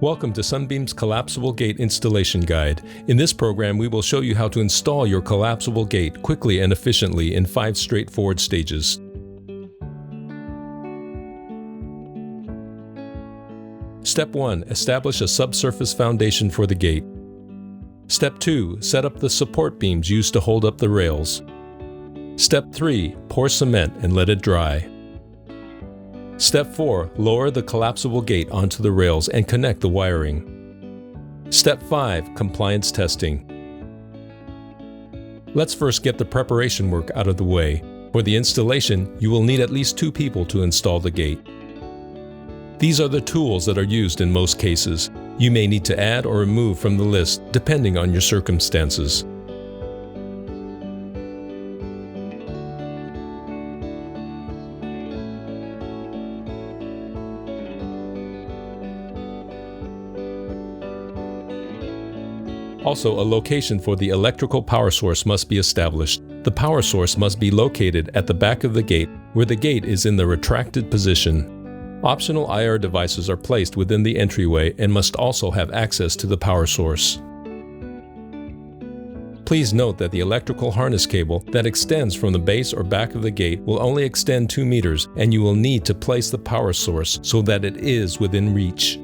Welcome to Sunbeam's Collapsible Gate Installation Guide. In this program, we will show you how to install your collapsible gate quickly and efficiently in 5 straightforward stages. Step 1. Establish a subsurface foundation for the gate. Step 2. Set up the support beams used to hold up the rails. Step 3. Pour cement and let it dry. Step 4. Lower the collapsible gate onto the rails and connect the wiring. Step 5. Compliance testing. Let's first get the preparation work out of the way. For the installation, you will need at least 2 people to install the gate. These are the tools that are used in most cases. You may need to add or remove from the list depending on your circumstances. Also, a location for the electrical power source must be established. The power source must be located at the back of the gate where the gate is in the retracted position. Optional IR devices are placed within the entryway and must also have access to the power source. Please note that the electrical harness cable that extends from the base or back of the gate will only extend 2 meters, and you will need to place the power source so that it is within reach.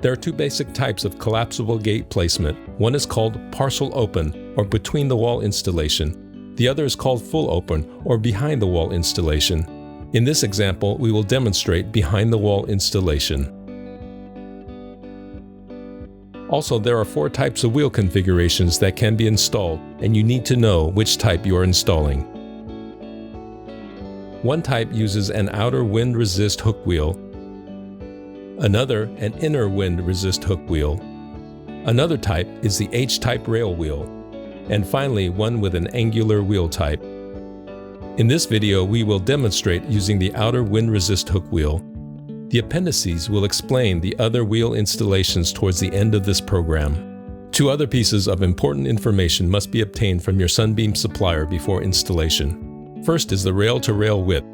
There are 2 basic types of collapsible gate placement. One is called partial open, or between the wall installation. The other is called full open, or behind the wall installation. In this example, we will demonstrate behind the wall installation. Also, there are 4 types of wheel configurations that can be installed, and you need to know which type you are installing. One type uses an outer wind resist hook wheel. Another, an inner wind resist hook wheel. Another type is the H-type rail wheel. And finally, one with an angular wheel type. In this video, we will demonstrate using the outer wind resist hook wheel. The appendices will explain the other wheel installations towards the end of this program. 2 other pieces of important information must be obtained from your Sunbeam supplier before installation. First is the rail-to-rail width,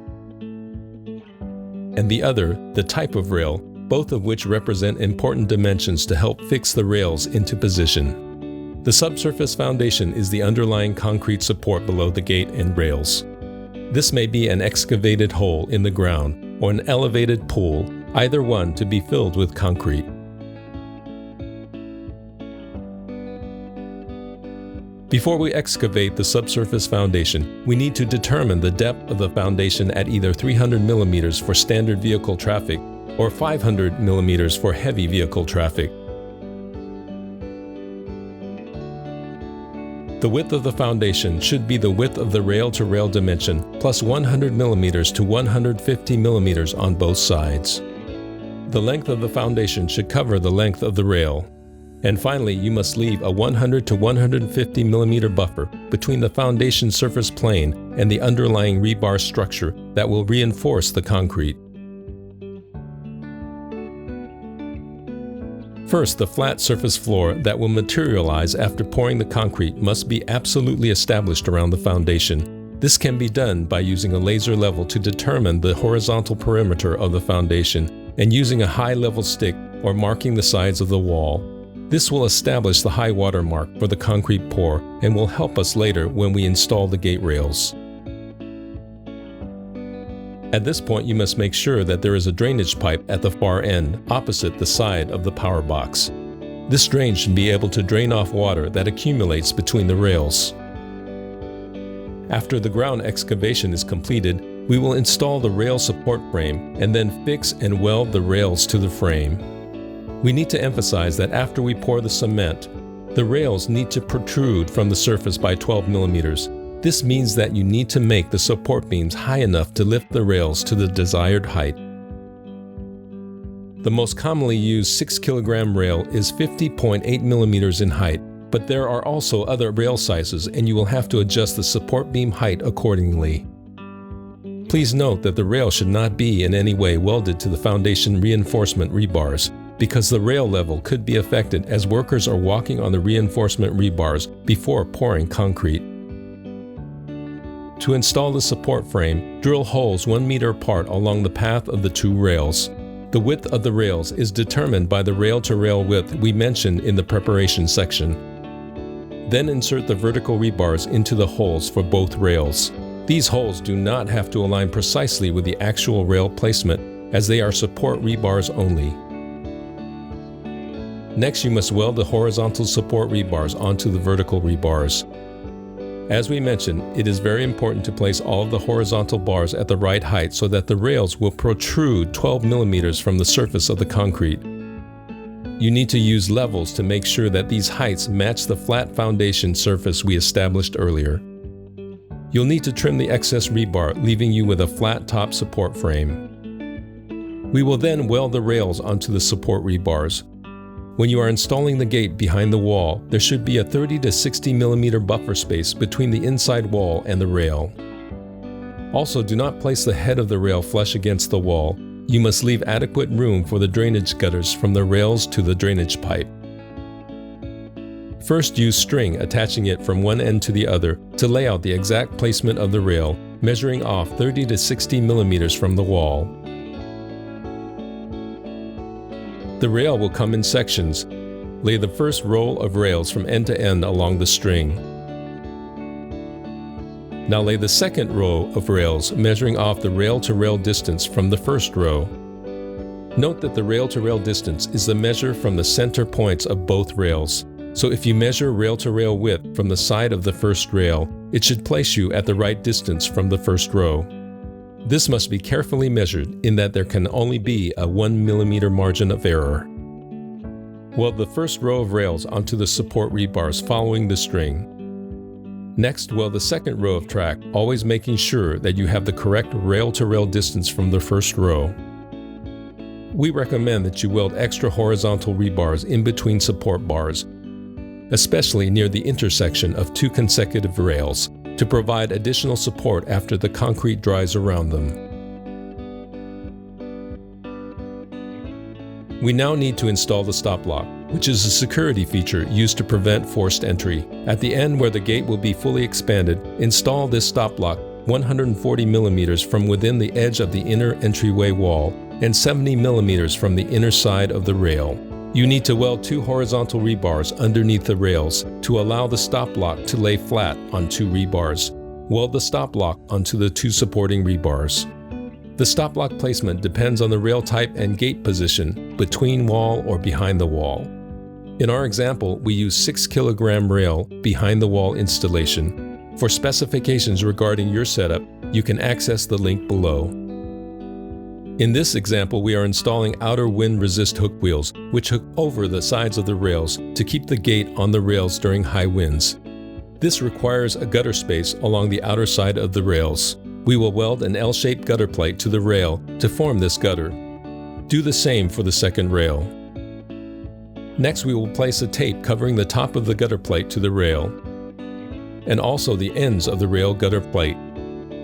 and the other, the type of rail, both of which represent important dimensions to help fix the rails into position. The subsurface foundation is the underlying concrete support below the gate and rails. This may be an excavated hole in the ground or an elevated pool, either one to be filled with concrete. Before we excavate the subsurface foundation, we need to determine the depth of the foundation at either 300 mm for standard vehicle traffic or 500 mm for heavy vehicle traffic. The width of the foundation should be the width of the rail-to-rail dimension plus 100 mm to 150 mm on both sides. The length of the foundation should cover the length of the rail. And finally, you must leave a 100 to 150 mm buffer between the foundation surface plane and the underlying rebar structure that will reinforce the concrete. First, the flat surface floor that will materialize after pouring the concrete must be absolutely established around the foundation. This can be done by using a laser level to determine the horizontal perimeter of the foundation and using a high-level stick or marking the sides of the wall. This will establish the high water mark for the concrete pour and will help us later when we install the gate rails. At this point, you must make sure that there is a drainage pipe at the far end, opposite the side of the power box. This drain should be able to drain off water that accumulates between the rails. After the ground excavation is completed, we will install the rail support frame and then fix and weld the rails to the frame. We need to emphasize that after we pour the cement, the rails need to protrude from the surface by 12 mm. This means that you need to make the support beams high enough to lift the rails to the desired height. The most commonly used 6 kg rail is 50.8 mm in height, but there are also other rail sizes and you will have to adjust the support beam height accordingly. Please note that the rail should not be in any way welded to the foundation reinforcement rebars, because the rail level could be affected as workers are walking on the reinforcement rebars before pouring concrete. To install the support frame, drill holes 1 meter apart along the path of the 2 rails. The width of the rails is determined by the rail-to-rail width we mentioned in the preparation section. Then insert the vertical rebars into the holes for both rails. These holes do not have to align precisely with the actual rail placement, as they are support rebars only. Next, you must weld the horizontal support rebars onto the vertical rebars. As we mentioned, it is very important to place all of the horizontal bars at the right height so that the rails will protrude 12 millimeters from the surface of the concrete. You need to use levels to make sure that these heights match the flat foundation surface we established earlier. You'll need to trim the excess rebar, leaving you with a flat top support frame. We will then weld the rails onto the support rebars. When you are installing the gate behind the wall, there should be a 30 to 60 millimeter buffer space between the inside wall and the rail. Also, do not place the head of the rail flush against the wall. You must leave adequate room for the drainage gutters from the rails to the drainage pipe. First, use string attaching it from one end to the other to lay out the exact placement of the rail, measuring off 30 to 60 millimeters from the wall. The rail will come in sections. Lay the first row of rails from end to end along the string. Now lay the second row of rails, measuring off the rail-to-rail distance from the first row. Note that the rail-to-rail distance is the measure from the center points of both rails. So if you measure rail-to-rail width from the side of the first rail, it should place you at the right distance from the first row. This must be carefully measured in that there can only be a 1 millimeter margin of error. Weld the first row of rails onto the support rebars following the string. Next, weld the second row of track, always making sure that you have the correct rail-to-rail distance from the first row. We recommend that you weld extra horizontal rebars in between support bars, especially near the intersection of two consecutive rails, to provide additional support after the concrete dries around them. We now need to install the stop lock, which is a security feature used to prevent forced entry. At the end where the gate will be fully expanded, install this stop lock 140 millimeters from within the edge of the inner entryway wall and 70 millimeters from the inner side of the rail. You need to weld two horizontal rebars underneath the rails to allow the stop lock to lay flat on two rebars. Weld the stop lock onto the two supporting rebars. The stop lock placement depends on the rail type and gate position, between wall or behind the wall. In our example, we use 6 kilogram rail behind the wall installation. For specifications regarding your setup, you can access the link below. In this example, we are installing outer wind resist hook wheels, which hook over the sides of the rails to keep the gate on the rails during high winds. This requires a gutter space along the outer side of the rails. We will weld an L-shaped gutter plate to the rail to form this gutter. Do the same for the second rail. Next, we will place a tape covering the top of the gutter plate to the rail, and also the ends of the rail gutter plate.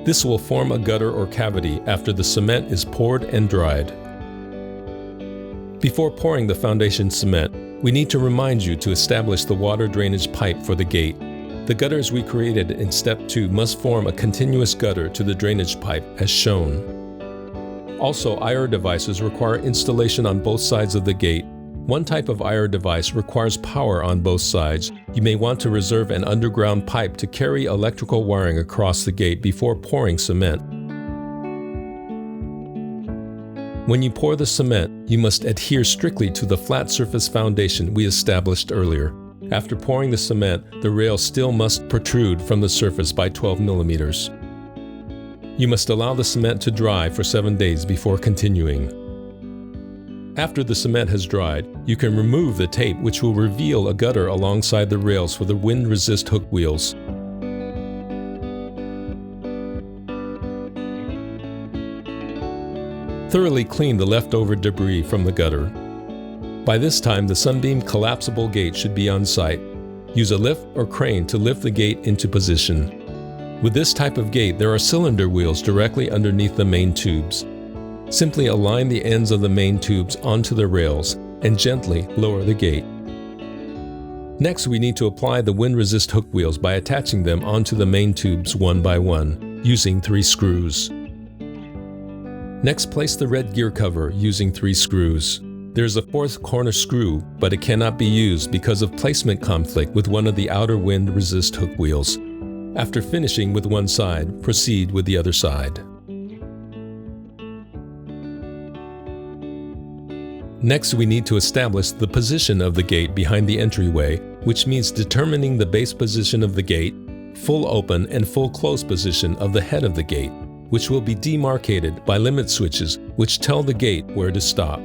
This will form a gutter or cavity after the cement is poured and dried. Before pouring the foundation cement, we need to remind you to establish the water drainage pipe for the gate. The gutters we created in Step 2 must form a continuous gutter to the drainage pipe as shown. Also, IR devices require installation on both sides of the gate. One type of IR device requires power on both sides. You may want to reserve an underground pipe to carry electrical wiring across the gate before pouring cement. When you pour the cement, you must adhere strictly to the flat surface foundation we established earlier. After pouring the cement, the rail still must protrude from the surface by 12 millimeters. You must allow the cement to dry for 7 days before continuing. After the cement has dried, you can remove the tape, which will reveal a gutter alongside the rails for the wind resist hook wheels. Thoroughly clean the leftover debris from the gutter. By this time, the Sunbeam collapsible gate should be on site. Use a lift or crane to lift the gate into position. With this type of gate, there are cylinder wheels directly underneath the main tubes. Simply align the ends of the main tubes onto the rails and gently lower the gate. Next, we need to apply the wind resist hook wheels by attaching them onto the main tubes one by one, using 3 screws. Next, place the red gear cover using 3 screws. There's a 4th corner screw, but it cannot be used because of placement conflict with one of the outer wind resist hook wheels. After finishing with one side, proceed with the other side. Next, we need to establish the position of the gate behind the entryway, which means determining the base position of the gate, full open and full close position of the head of the gate, which will be demarcated by limit switches which tell the gate where to stop.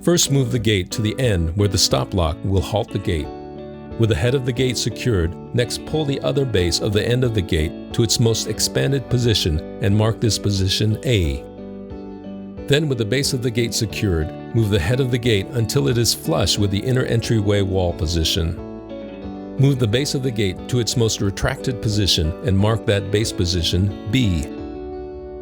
First, move the gate to the end where the stop lock will halt the gate. With the head of the gate secured, next pull the other base of the end of the gate to its most expanded position and mark this position A. Then, with the base of the gate secured, move the head of the gate until it is flush with the inner entryway wall position. Move the base of the gate to its most retracted position and mark that base position B.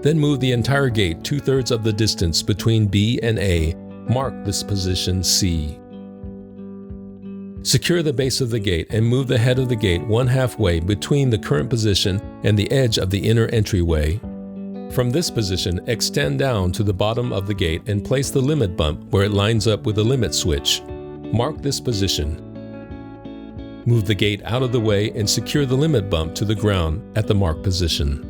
Then move the entire gate 2/3 of the distance between B and A. Mark this position C. Secure the base of the gate and move the head of the gate 1/2 way between the current position and the edge of the inner entryway. From this position, extend down to the bottom of the gate and place the limit bump where it lines up with the limit switch. Mark this position. Move the gate out of the way and secure the limit bump to the ground at the marked position.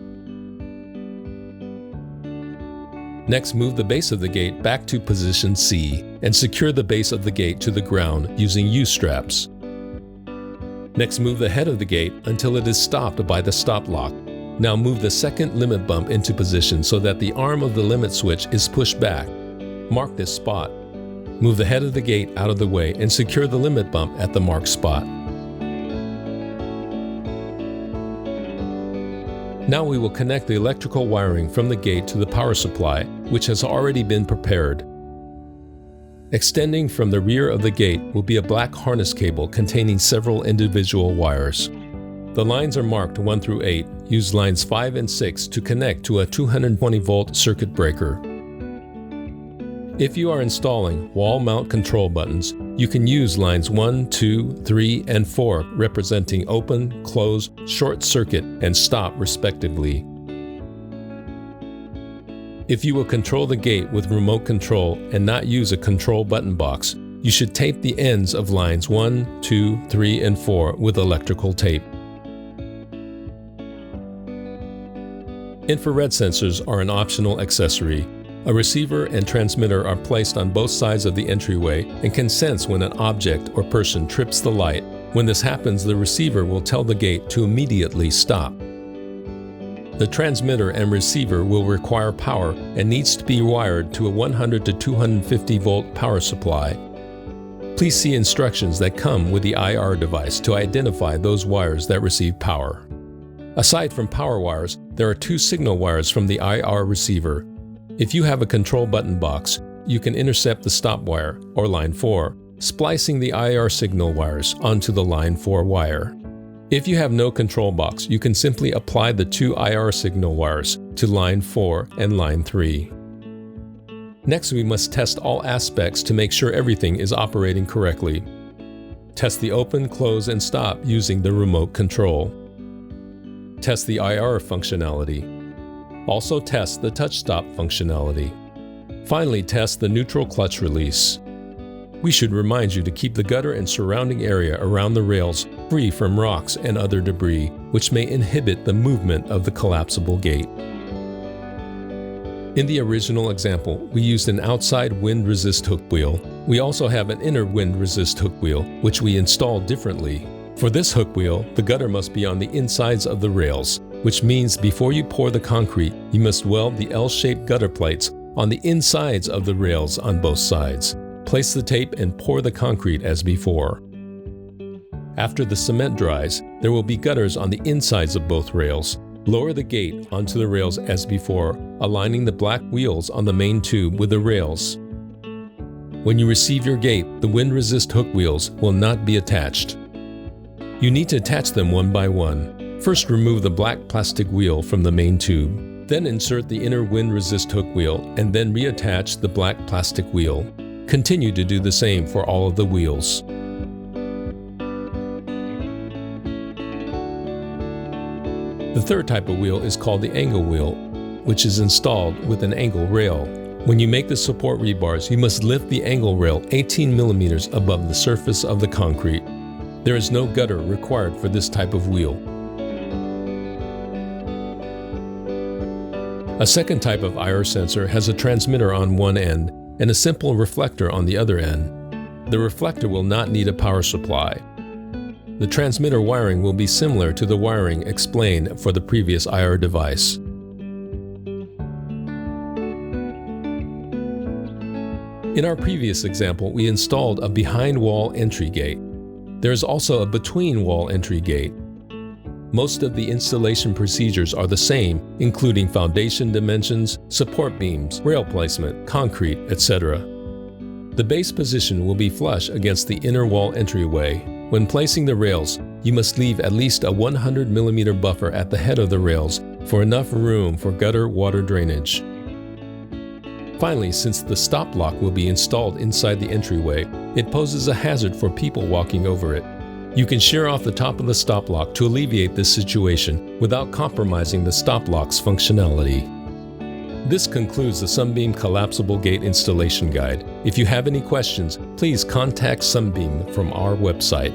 Next, move the base of the gate back to position C and secure the base of the gate to the ground using U-straps. Next, move the head of the gate until it is stopped by the stop lock. Now move the second limit bump into position so that the arm of the limit switch is pushed back. Mark this spot. Move the head of the gate out of the way and secure the limit bump at the marked spot. Now we will connect the electrical wiring from the gate to the power supply, which has already been prepared. Extending from the rear of the gate will be a black harness cable containing several individual wires. The lines are marked 1 through 8. Use lines 5 and 6 to connect to a 220-volt circuit breaker. If you are installing wall mount control buttons, you can use lines 1, 2, 3, and 4 representing open, close, short circuit, and stop respectively. If you will control the gate with remote control and not use a control button box, you should tape the ends of lines 1, 2, 3, and 4 with electrical tape. Infrared sensors are an optional accessory. A receiver and transmitter are placed on both sides of the entryway and can sense when an object or person trips the light. When this happens, the receiver will tell the gate to immediately stop. The transmitter and receiver will require power and needs to be wired to a 100 to 250 volt power supply. Please see instructions that come with the IR device to identify those wires that receive power. Aside from power wires, there are 2 signal wires from the IR receiver. If you have a control button box, you can intercept the stop wire, or line 4, splicing the IR signal wires onto the line 4 wire. If you have no control box, you can simply apply the 2 IR signal wires to line 4 and line 3. Next, we must test all aspects to make sure everything is operating correctly. Test the open, close, and stop using the remote control. Test the IR functionality. Also test the touch stop functionality. Finally, test the neutral clutch release. We should remind you to keep the gutter and surrounding area around the rails free from rocks and other debris, which may inhibit the movement of the collapsible gate. In the original example, we used an outside wind resist hook wheel. We also have an inner wind resist hook wheel, which we installed differently. For this hook wheel, the gutter must be on the insides of the rails, which means before you pour the concrete, you must weld the L-shaped gutter plates on the insides of the rails on both sides. Place the tape and pour the concrete as before. After the cement dries, there will be gutters on the insides of both rails. Lower the gate onto the rails as before, aligning the black wheels on the main tube with the rails. When you receive your gate, the wind resist hook wheels will not be attached. You need to attach them one by one. First, remove the black plastic wheel from the main tube. Then insert the inner wind resist hook wheel and then reattach the black plastic wheel. Continue to do the same for all of the wheels. The third type of wheel is called the angle wheel. which is installed with an angle rail. When you make the support rebars, you must lift the angle rail 18 millimeters above the surface of the concrete. There is no gutter required for this type of wheel. A second type of IR sensor has a transmitter on one end and a simple reflector on the other end. The reflector will not need a power supply. The transmitter wiring will be similar to the wiring explained for the previous IR device. In our previous example, we installed a behind-wall entry gate. There is also a between-wall entry gate. Most of the installation procedures are the same, including foundation dimensions, support beams, rail placement, concrete, etc. The base position will be flush against the inner wall entryway. When placing the rails, you must leave at least a 100 millimeter buffer at the head of the rails for enough room for gutter water drainage. Finally, since the stop block will be installed inside the entryway, it poses a hazard for people walking over it. You can shear off the top of the stop block to alleviate this situation without compromising the stop block's functionality. This concludes the Sunbeam Collapsible Gate Installation Guide. If you have any questions, please contact Sunbeam from our website.